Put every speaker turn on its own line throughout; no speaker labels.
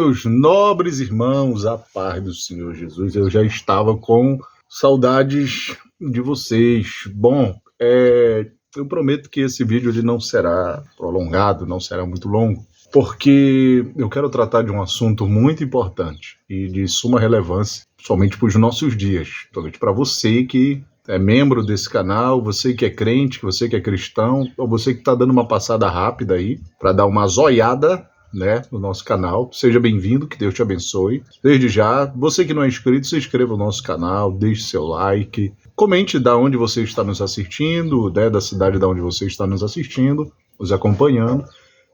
Meus nobres irmãos, a paz do Senhor Jesus, eu já estava com saudades de vocês. Bom, eu prometo que esse vídeo ele não será prolongado, não será muito longo, porque eu quero tratar de um assunto muito importante e de suma relevância, somente para os nossos dias, somente para você que é membro desse canal, você que é crente, você que é cristão, ou você que está dando uma passada rápida aí, para dar uma zoiada, né, no nosso canal. Seja bem-vindo, que Deus te abençoe. Desde já, você que não é inscrito, se inscreva no nosso canal, deixe seu like, comente da onde você está nos assistindo, né, da cidade da onde você está nos assistindo, nos acompanhando,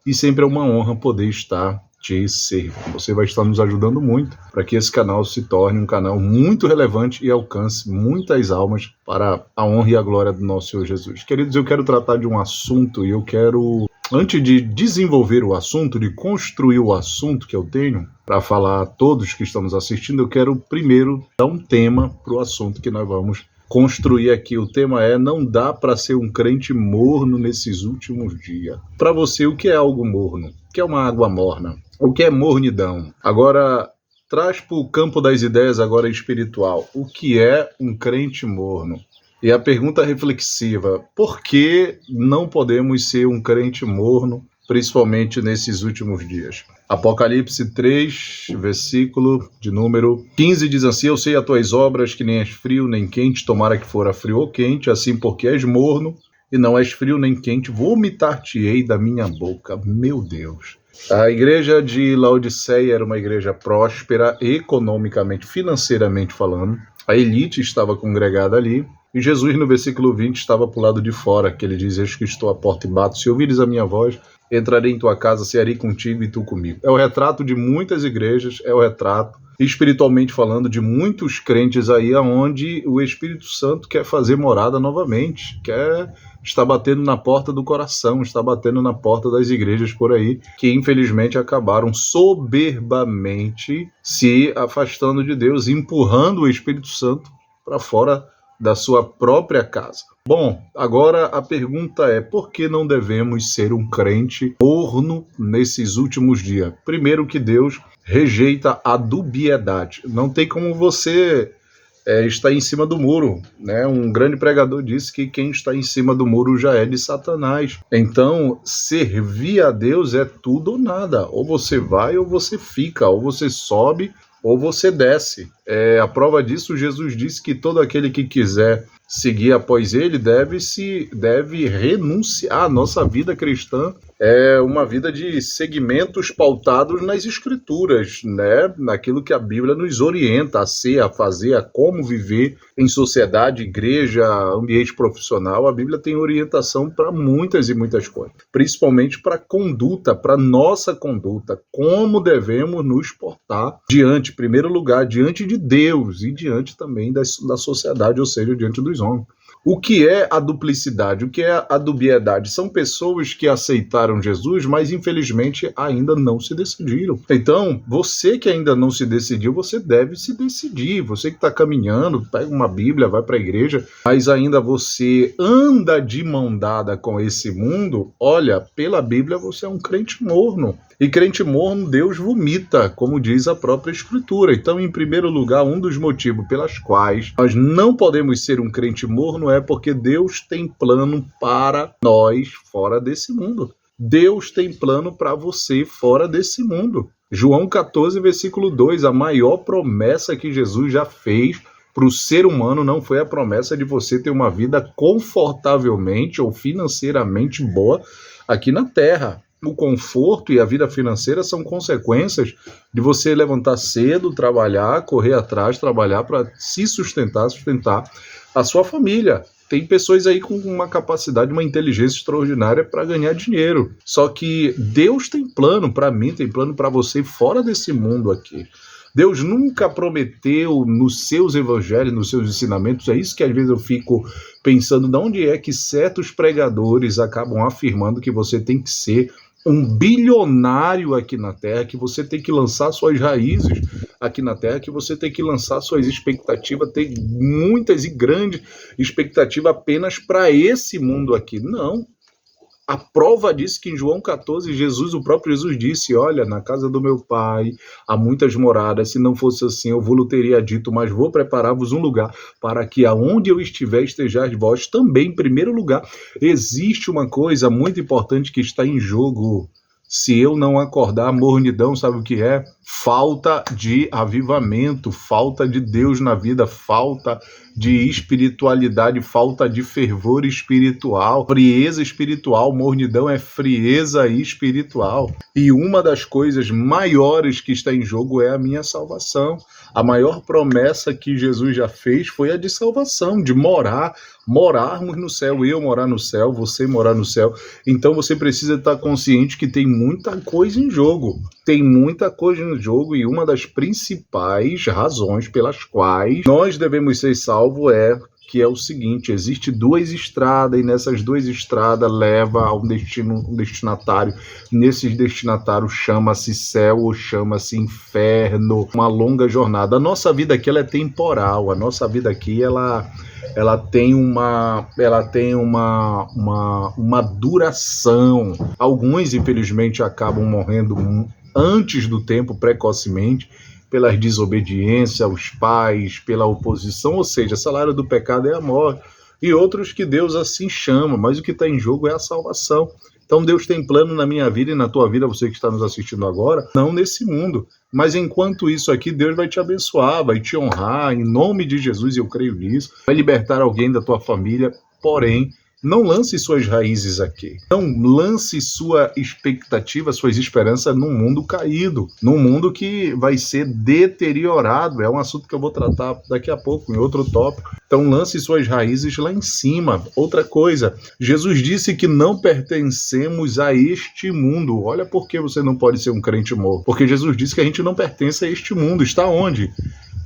e sempre é uma honra poder estar te servindo. Você vai estar nos ajudando muito para que esse canal se torne um canal muito relevante e alcance muitas almas para a honra e a glória do nosso Senhor Jesus. Queridos, eu quero tratar de um assunto e eu quero, antes de desenvolver o assunto, de construir o assunto que eu tenho para falar a todos que estamos assistindo, eu quero primeiro dar um tema para o assunto que nós vamos construir aqui. O tema é: não dá para ser um crente morno nesses últimos dias. Para você, o que é algo morno? O que é uma água morna? O que é mornidão? Agora, traz para o campo das ideias agora espiritual. O que é um crente morno? E a pergunta reflexiva: por que não podemos ser um crente morno, principalmente nesses últimos dias? Apocalipse 3, versículo de número 15 diz assim: eu sei as tuas obras, que nem és frio nem quente, tomara que fora frio ou quente, assim porque és morno e não és frio nem quente, vomitar-te-ei da minha boca. Meu Deus! A igreja de Laodiceia era uma igreja próspera, economicamente, financeiramente falando. A elite estava congregada ali. E Jesus, no versículo 20, estava para o lado de fora, que ele diz: eis que estou à porta e bato, se ouvires a minha voz, entrarei em tua casa, cearei contigo e tu comigo. É o retrato de muitas igrejas, é o retrato, espiritualmente falando, de muitos crentes aí, onde o Espírito Santo quer fazer morada novamente, está batendo na porta do coração, está batendo na porta das igrejas por aí, que infelizmente acabaram soberbamente se afastando de Deus, empurrando o Espírito Santo para fora da sua própria casa. Bom, agora a pergunta é: por que não devemos ser um crente morno nesses últimos dias? Primeiro, que Deus rejeita a dubiedade. Não tem como você estar em cima do muro, né? Um grande pregador disse que quem está em cima do muro já é de Satanás. Então, servir a Deus é tudo ou nada. Ou você vai ou você fica, ou você sobe ou você desce. A prova disso, Jesus disse que todo aquele que quiser seguir após ele deve renunciar. A nossa vida cristã é uma vida de segmentos pautados nas escrituras, né? Naquilo que a Bíblia nos orienta a ser, a fazer, a como viver em sociedade, igreja, ambiente profissional. A Bíblia tem orientação para muitas e muitas coisas, principalmente para conduta, para nossa conduta, como devemos nos portar diante, em primeiro lugar, diante de Deus e diante também da sociedade, ou seja, diante dos homens. O que é a duplicidade? O que é a dubiedade? São pessoas que aceitaram Jesus, mas infelizmente ainda não se decidiram. Então, você que ainda não se decidiu, você deve se decidir. Você que está caminhando, pega uma Bíblia, vai para a igreja, mas ainda você anda de mão dada com esse mundo, olha, pela Bíblia você é um crente morno. E crente morno, Deus vomita, como diz a própria Escritura. Então, em primeiro lugar, um dos motivos pelas quais nós não podemos ser um crente morno é porque Deus tem plano para nós fora desse mundo. Deus tem plano para você fora desse mundo. João 14, versículo 2, a maior promessa que Jesus já fez para o ser humano não foi a promessa de você ter uma vida confortavelmente ou financeiramente boa aqui na Terra. O conforto e a vida financeira são consequências de você levantar cedo, trabalhar, correr atrás, trabalhar para se sustentar a sua família. Tem pessoas aí com uma capacidade, uma inteligência extraordinária para ganhar dinheiro. Só que Deus tem plano para mim, tem plano para você fora desse mundo aqui. Deus nunca prometeu nos seus evangelhos, nos seus ensinamentos. É isso que às vezes eu fico pensando, de onde é que certos pregadores acabam afirmando que você tem que ser um bilionário aqui na Terra, que você tem que lançar suas raízes aqui na Terra, que você tem que lançar suas expectativas, ter muitas e grandes expectativas apenas para esse mundo aqui. Não. A prova disso que em João 14, o próprio Jesus disse, olha, na casa do meu pai há muitas moradas, se não fosse assim eu vou-lhe teria dito, mas vou preparar-vos um lugar, para que aonde eu estiver estejais vós também. Em primeiro lugar, existe uma coisa muito importante que está em jogo. Se eu não acordar, mornidão, sabe o que é? Falta de avivamento, falta de Deus na vida, falta de espiritualidade, falta de fervor espiritual, frieza espiritual. Mornidão é frieza espiritual. E uma das coisas maiores que está em jogo é a minha salvação. A maior promessa que Jesus já fez foi a de salvação, de morarmos no céu, eu morar no céu, você morar no céu. Então você precisa estar consciente que tem muita coisa em jogo. Tem muita coisa em jogo, e uma das principais razões pelas quais nós devemos ser salvos é que é o seguinte: existe duas estradas, e nessas duas estradas leva a um destinatário. Nesses destinatários chama-se céu ou chama-se inferno. Uma longa jornada. A nossa vida aqui ela é temporal. A nossa vida aqui ela tem uma duração. Alguns, infelizmente, acabam morrendo antes do tempo, precocemente, pela desobediência aos pais, pela oposição, ou seja, salário do pecado é a morte. E outros que Deus assim chama, mas o que está em jogo é a salvação. Então Deus tem plano na minha vida e na tua vida, você que está nos assistindo agora, não nesse mundo. Mas enquanto isso aqui, Deus vai te abençoar, vai te honrar, em nome de Jesus, eu creio nisso. Vai libertar alguém da tua família, porém, não lance suas raízes aqui. Não lance sua expectativa, suas esperanças num mundo caído, num mundo que vai ser deteriorado. É um assunto que eu vou tratar daqui a pouco, em outro tópico. Então lance suas raízes lá em cima. Outra coisa, Jesus disse que não pertencemos a este mundo. Olha por que você não pode ser um crente morto. Porque Jesus disse que a gente não pertence a este mundo. Está onde?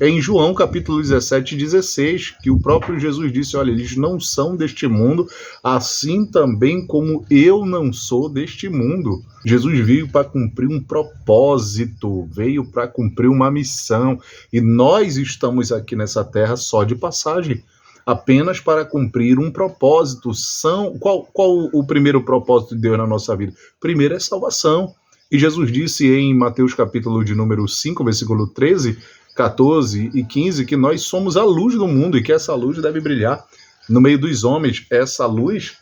É em João capítulo 17 e 16, que o próprio Jesus disse, olha, eles não são deste mundo, assim também como eu não sou deste mundo. Jesus veio para cumprir um propósito, veio para cumprir uma missão, e nós estamos aqui nessa terra só de passagem, apenas para cumprir um propósito. Qual o primeiro propósito de Deus na nossa vida? Primeiro é salvação. E Jesus disse em Mateus capítulo de número 5, versículo 13, 14 e 15, que nós somos a luz do mundo e que essa luz deve brilhar no meio dos homens. Essa luz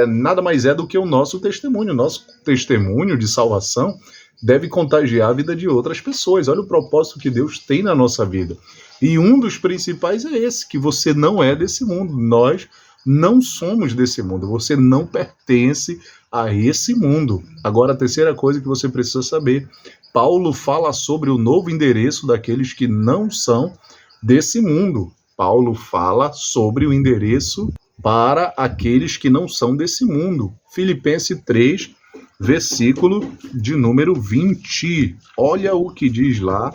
nada mais é do que o nosso testemunho. Nosso testemunho de salvação deve contagiar a vida de outras pessoas. Olha o propósito que Deus tem na nossa vida. E um dos principais é esse, que você não é desse mundo. Nós não somos desse mundo. Você não pertence a esse mundo. Agora, a terceira coisa que você precisa saber: Paulo fala sobre o novo endereço daqueles que não são desse mundo. Paulo fala sobre o endereço para aqueles que não são desse mundo. Filipenses 3, versículo de número 20. Olha o que diz lá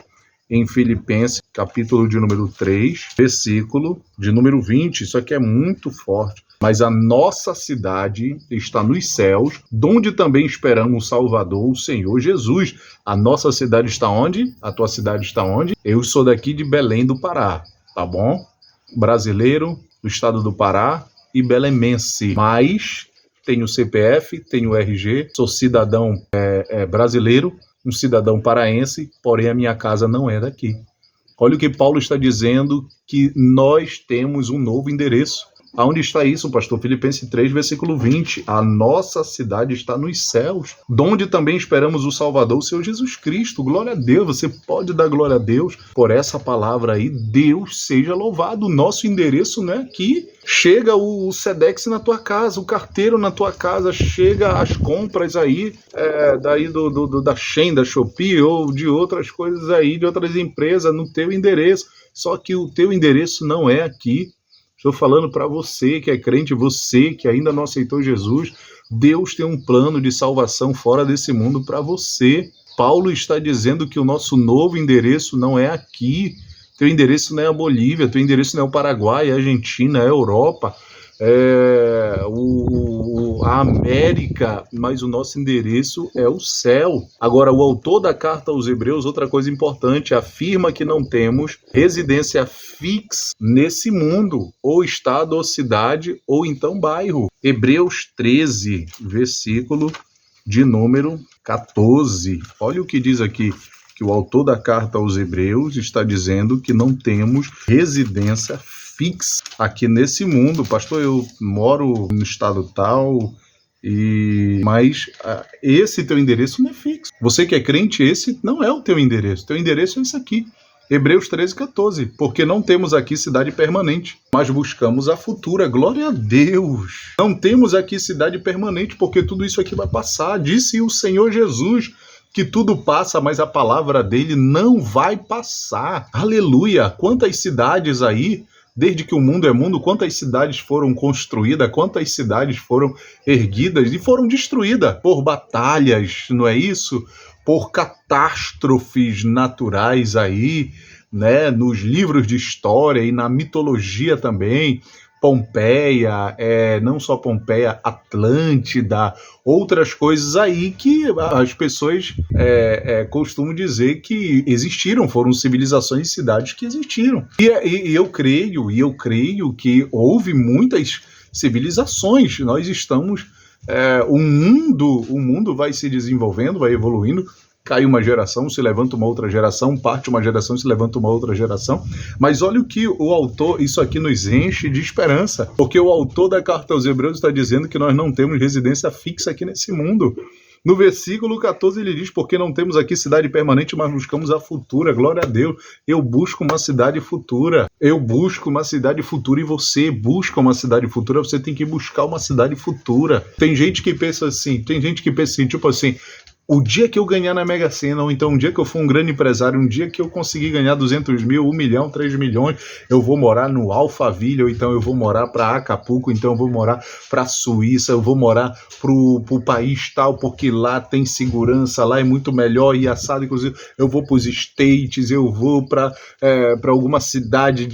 em Filipenses, capítulo de número 3, versículo de número 20. Isso aqui é muito forte. Mas a nossa cidade está nos céus, donde também esperamos o Salvador, o Senhor Jesus. A nossa cidade está onde? A tua cidade está onde? Eu sou daqui de Belém do Pará, tá bom? Brasileiro do estado do Pará e belemense. Mas tenho CPF, tenho RG, sou cidadão brasileiro, um cidadão paraense, porém a minha casa não é daqui. Olha o que Paulo está dizendo, que nós temos um novo endereço. Aonde está isso, pastor? Filipenses 3, versículo 20. A nossa cidade está nos céus, donde também esperamos o Salvador, o Senhor Jesus Cristo. Glória a Deus. Você pode dar glória a Deus por essa palavra aí. Deus seja louvado. O nosso endereço não é aqui. Chega o Sedex na tua casa, o carteiro na tua casa, chega as compras aí, daí da Shein, da Shopee ou de outras coisas aí, de outras empresas, no teu endereço. Só que o teu endereço não é aqui. Estou falando para você que é crente, você que ainda não aceitou Jesus. Deus tem um plano de salvação fora desse mundo para você. Paulo está dizendo que o nosso novo endereço não é aqui. Teu endereço não é a Bolívia, teu endereço não é o Paraguai, é a Argentina, é a Europa. a América, mas o nosso endereço é o céu. Agora, o autor da carta aos Hebreus, outra coisa importante, afirma que não temos residência fixa nesse mundo, ou estado, ou cidade, ou então bairro. Hebreus 13, versículo de número 14. Olha o que diz aqui, que o autor da carta aos Hebreus está dizendo que não temos residência fixa aqui nesse mundo. Pastor, eu moro no estado tal, mas esse teu endereço não é fixo. Você que é crente, esse não é o teu endereço. Teu endereço é esse aqui. Hebreus 13, 14. Porque não temos aqui cidade permanente, mas buscamos a futura. Glória a Deus. Não temos aqui cidade permanente, porque tudo isso aqui vai passar. Disse o Senhor Jesus que tudo passa, mas a palavra dele não vai passar. Aleluia. Quantas cidades aí, desde que o mundo é mundo, quantas cidades foram construídas, quantas cidades foram erguidas e foram destruídas por batalhas, não é isso? Por catástrofes naturais aí, né? Nos livros de história e na mitologia também. Pompeia, não só Pompeia, Atlântida, outras coisas aí que as pessoas costumam dizer que existiram, foram civilizações e cidades que existiram. E eu creio que houve muitas civilizações. Nós estamos, o mundo vai se desenvolvendo, vai evoluindo. Cai uma geração, se levanta uma outra geração, parte uma geração, se levanta uma outra geração. Mas olha o que o autor, isso aqui nos enche de esperança, porque o autor da carta aos Hebreus está dizendo que nós não temos residência fixa aqui nesse mundo. No versículo 14 ele diz, porque não temos aqui cidade permanente, mas buscamos a futura. Glória a Deus. Eu busco uma cidade futura. Eu busco uma cidade futura e você busca uma cidade futura. Você tem que buscar uma cidade futura. Tem gente que pensa assim, tipo assim, o dia que eu ganhar na Mega Sena, ou então um dia que eu for um grande empresário, um dia que eu conseguir ganhar 200 mil, 1 milhão, 3 milhões, eu vou morar no Alphaville, ou então eu vou morar para Acapulco, então eu vou morar para a Suíça, eu vou morar pro país tal, porque lá tem segurança, lá é muito melhor e assado, inclusive eu vou para os States, eu vou para alguma cidade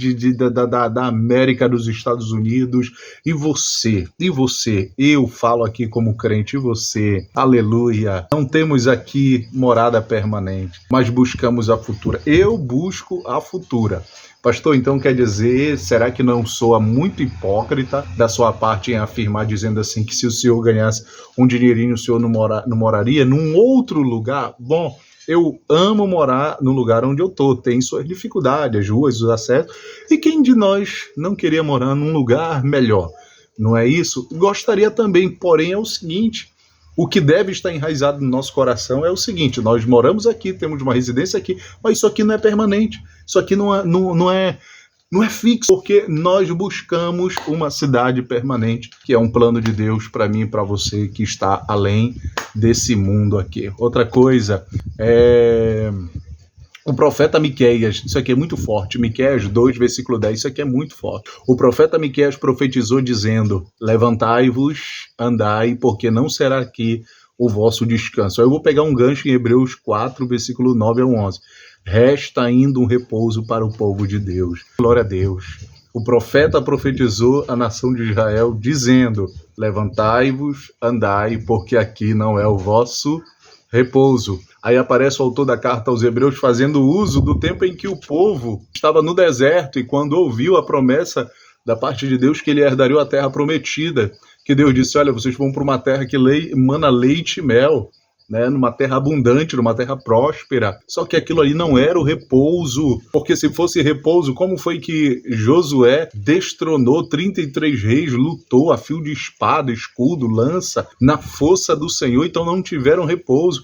da América, dos Estados Unidos. E você, eu falo aqui como crente, e você, aleluia, não temos aqui morada permanente, mas buscamos a futura. Eu busco a futura. Pastor, então quer dizer, será que não soa muito hipócrita da sua parte em afirmar, dizendo assim, que se o senhor ganhasse um dinheirinho, o senhor não moraria num outro lugar? Bom, eu amo morar no lugar onde eu tô, tem suas dificuldades, as ruas, os acessos, e quem de nós não queria morar num lugar melhor? Não é isso? Gostaria também, porém é o seguinte, o que deve estar enraizado no nosso coração é o seguinte, nós moramos aqui, temos uma residência aqui, mas isso aqui não é permanente, isso aqui não é fixo, porque nós buscamos uma cidade permanente, que é um plano de Deus para mim e para você, que está além desse mundo aqui. Outra coisa, o profeta Miqueias, isso aqui é muito forte, Miqueias 2, versículo 10, isso aqui é muito forte. O profeta Miqueias profetizou dizendo, levantai-vos, andai, porque não será aqui o vosso descanso. Eu vou pegar um gancho em Hebreus 4, versículo 9 ao 11. Resta ainda um repouso para o povo de Deus. Glória a Deus. O profeta profetizou à nação de Israel dizendo, levantai-vos, andai, porque aqui não é o vosso repouso. Aí aparece o autor da carta aos Hebreus fazendo uso do tempo em que o povo estava no deserto e quando ouviu a promessa da parte de Deus que ele herdaria a terra prometida, que Deus disse, olha, vocês vão para uma terra que emana leite e mel, né, numa terra abundante, numa terra próspera. Só que aquilo ali não era o repouso, porque se fosse repouso, como foi que Josué destronou 33 reis, lutou a fio de espada, escudo, lança, na força do Senhor, então não tiveram repouso.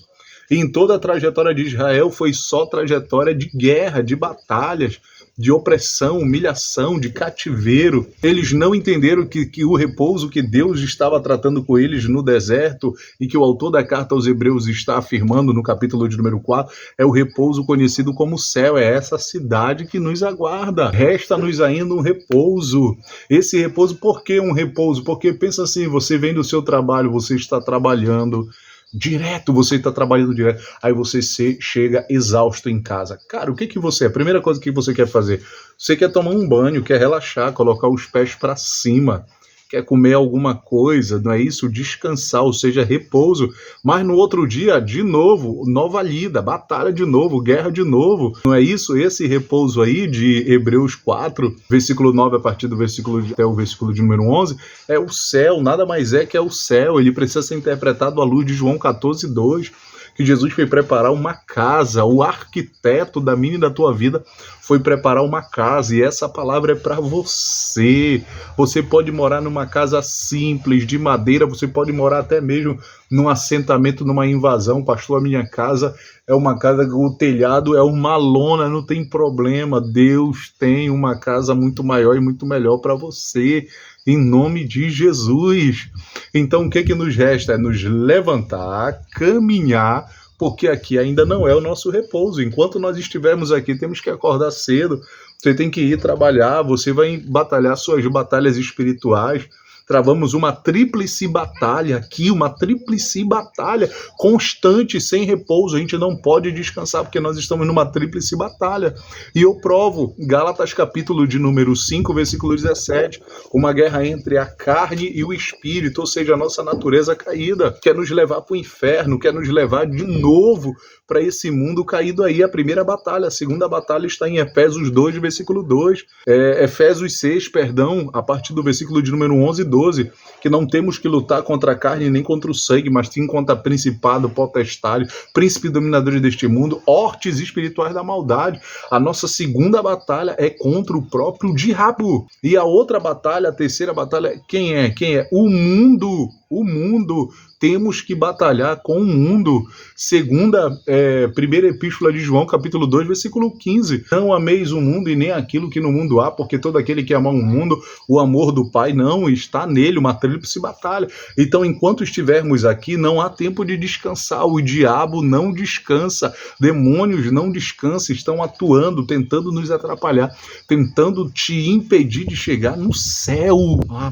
E em toda a trajetória de Israel foi só trajetória de guerra, de batalhas, de opressão, humilhação, de cativeiro. Eles não entenderam que o repouso que Deus estava tratando com eles no deserto e que o autor da carta aos Hebreus está afirmando no capítulo de número 4 é o repouso conhecido como céu, é essa cidade que nos aguarda. Resta-nos ainda um repouso. Esse repouso, por que um repouso? Porque pensa assim, você vem do seu trabalho, você está trabalhando direto, você está trabalhando direto, aí você chega exausto em casa. Cara, o que você é? A primeira coisa que você quer fazer? Você quer tomar um banho, quer relaxar, colocar os pés para cima, quer comer alguma coisa, não é isso? Descansar, ou seja, repouso. Mas no outro dia, de novo, nova lida, batalha de novo, guerra de novo. Não é isso? Esse repouso aí de Hebreus 4, versículo 9, a partir do versículo até o versículo de número 11, é o céu, nada mais é que é o céu. Ele precisa ser interpretado à luz de João 14:2. Que Jesus foi preparar uma casa, o arquiteto da minha e da tua vida foi preparar uma casa, e essa palavra é para você. Você pode morar numa casa simples, de madeira, você pode morar até mesmo num assentamento, numa invasão. Pastor, a minha casa é uma casa que o telhado é uma lona, não tem problema. Deus tem uma casa muito maior e muito melhor para você, em nome de Jesus. Então o que nos resta? É nos levantar, caminhar, porque aqui ainda não é o nosso repouso. Enquanto nós estivermos aqui, temos que acordar cedo, você tem que ir trabalhar, você vai batalhar suas batalhas espirituais. Travamos uma tríplice batalha aqui, uma tríplice batalha constante, sem repouso. A gente não pode descansar, porque nós estamos numa tríplice batalha. E eu provo, Gálatas capítulo de número 5, versículo 17, uma guerra entre a carne e o espírito, ou seja, a nossa natureza caída, quer nos levar para o inferno, quer nos levar de novo para esse mundo caído aí. A primeira batalha, a segunda batalha está em Efésios 2, versículo 2, Efésios 6, perdão, a partir do versículo de número 11 e 12, que não temos que lutar contra a carne nem contra o sangue, mas sim contra principado, potestade, príncipe dominadores deste mundo, hortes espirituais da maldade. A nossa segunda batalha é contra o próprio diabo. E a outra batalha, a terceira batalha, quem é? O mundo. O mundo. Temos que batalhar com o mundo. Primeira epístola de João, capítulo 2, versículo 15. Não ameis o mundo e nem aquilo que no mundo há, porque todo aquele que ama o mundo, o amor do Pai não está nele, uma tríplice batalha. Então, enquanto estivermos aqui, não há tempo de descansar. O diabo não descansa, demônios não descansam, estão atuando, tentando nos atrapalhar, tentando te impedir de chegar no céu.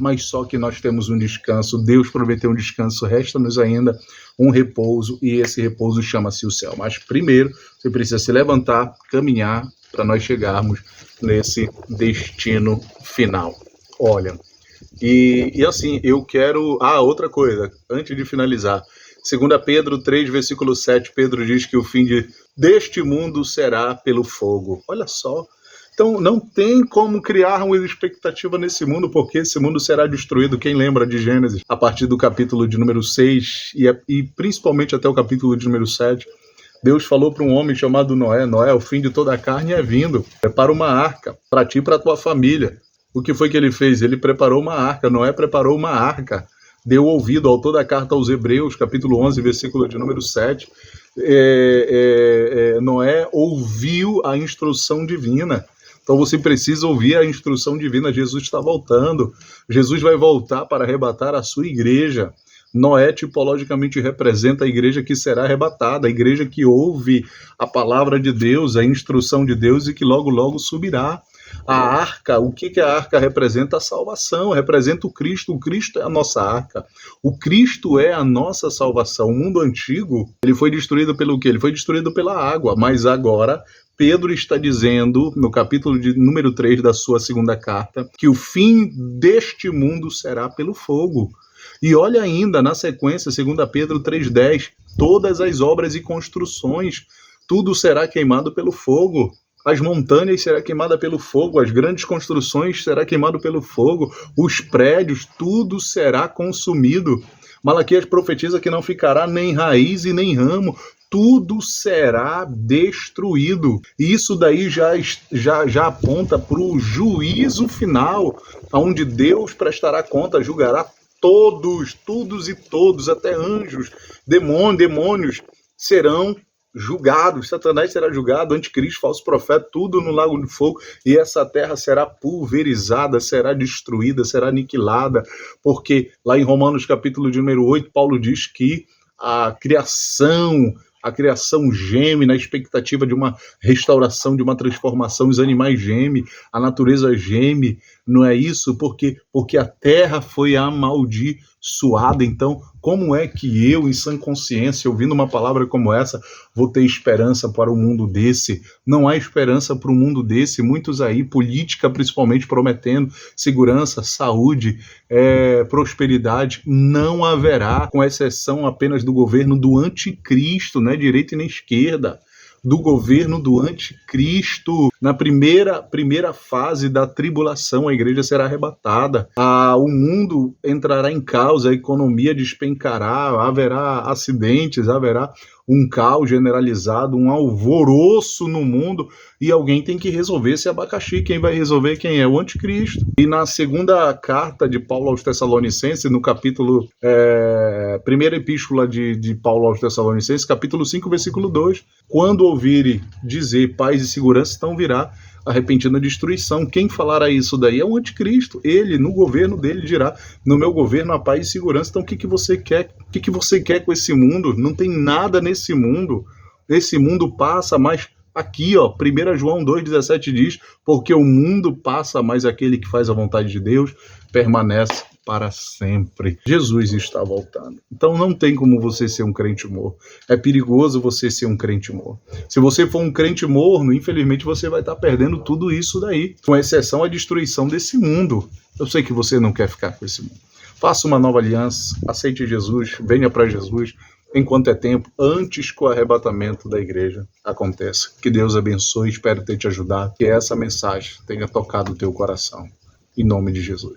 Mas só que nós temos um descanso. Deus prometeu um descanso, resta-nos ainda um repouso, e esse repouso chama-se o céu. Mas primeiro, você precisa se levantar, caminhar, para nós chegarmos nesse destino final. Olha, e assim, eu quero... outra coisa, antes de finalizar. 2 Pedro 3, versículo 7, Pedro diz que o fim deste mundo será pelo fogo. Olha só. Então, não tem como criar uma expectativa nesse mundo, porque esse mundo será destruído. Quem lembra de Gênesis, a partir do capítulo de número 6 e principalmente até o capítulo de número 7, Deus falou para um homem chamado Noé: Noé, o fim de toda a carne é vindo. Prepara uma arca para ti e para a tua família. O que foi que ele fez? Ele preparou uma arca. Noé preparou uma arca. Deu ouvido ao autor da carta aos Hebreus, capítulo 11, versículo de número 7. Noé ouviu a instrução divina. Então você precisa ouvir a instrução divina. Jesus está voltando. Jesus vai voltar para arrebatar a sua igreja. Noé tipologicamente representa a igreja que será arrebatada, a igreja que ouve a palavra de Deus, a instrução de Deus, e que logo, logo subirá. A arca, o que a arca representa? A salvação, representa o Cristo. O Cristo é a nossa arca. O Cristo é a nossa salvação. O mundo antigo, ele foi destruído pelo quê? Ele foi destruído pela água, mas agora Pedro está dizendo, no capítulo de número 3 da sua segunda carta, que o fim deste mundo será pelo fogo. E olha ainda, na sequência, 2 Pedro 3,10, todas as obras e construções, tudo será queimado pelo fogo. As montanhas serão queimadas pelo fogo, as grandes construções serão queimadas pelo fogo, os prédios, tudo será consumido. Malaquias profetiza que não ficará nem raiz e nem ramo, tudo será destruído. E isso daí já aponta para o juízo final, onde Deus prestará conta, julgará todos e todos, até anjos, demônios serão julgados. Satanás será julgado, anticristo, falso profeta, tudo no lago de fogo, e essa terra será pulverizada, será destruída, será aniquilada, porque lá em Romanos capítulo de número 8, Paulo diz que a criação geme na expectativa de uma restauração, de uma transformação. Os animais gemem, a natureza geme, não é isso? Porque a terra foi amaldiçoada. suada. Então, como é que eu, em sã consciência, ouvindo uma palavra como essa, vou ter esperança para um mundo desse? Não há esperança para um mundo desse. Muitos aí, política principalmente, prometendo segurança, saúde, prosperidade. Não haverá, com exceção apenas do governo do anticristo, não é direita e nem esquerda, do governo do anticristo. Na primeira fase da tribulação, a igreja será arrebatada, o mundo entrará em caos, a economia despencará, haverá acidentes, haverá um caos generalizado, um alvoroço no mundo, e alguém tem que resolver esse abacaxi. Quem vai resolver? Quem é? O anticristo. E na segunda carta de Paulo aos Tessalonicenses, no capítulo, primeira epístola de Paulo aos Tessalonicenses, capítulo 5, versículo 2, quando ouvirem dizer paz e segurança, então virá a repentina destruição. Quem falará isso daí é o anticristo. Ele, no governo dele, dirá: no meu governo há paz e segurança. Então o que você quer? O que você quer com esse mundo? Não tem nada nesse mundo. Esse mundo passa, mas aqui, 1 João 2,17 diz: porque o mundo passa, mas aquele que faz a vontade de Deus permanece para sempre. Jesus está voltando. Então não tem como você ser um crente morno. É perigoso você ser um crente morno. Se você for um crente morno, infelizmente você vai estar perdendo tudo isso daí, com exceção à destruição desse mundo. Eu sei que você não quer ficar com esse mundo. Faça uma nova aliança, aceite Jesus, venha para Jesus enquanto é tempo, antes que o arrebatamento da igreja aconteça. Que Deus abençoe, espero ter te ajudado, que essa mensagem tenha tocado o teu coração. Em nome de Jesus.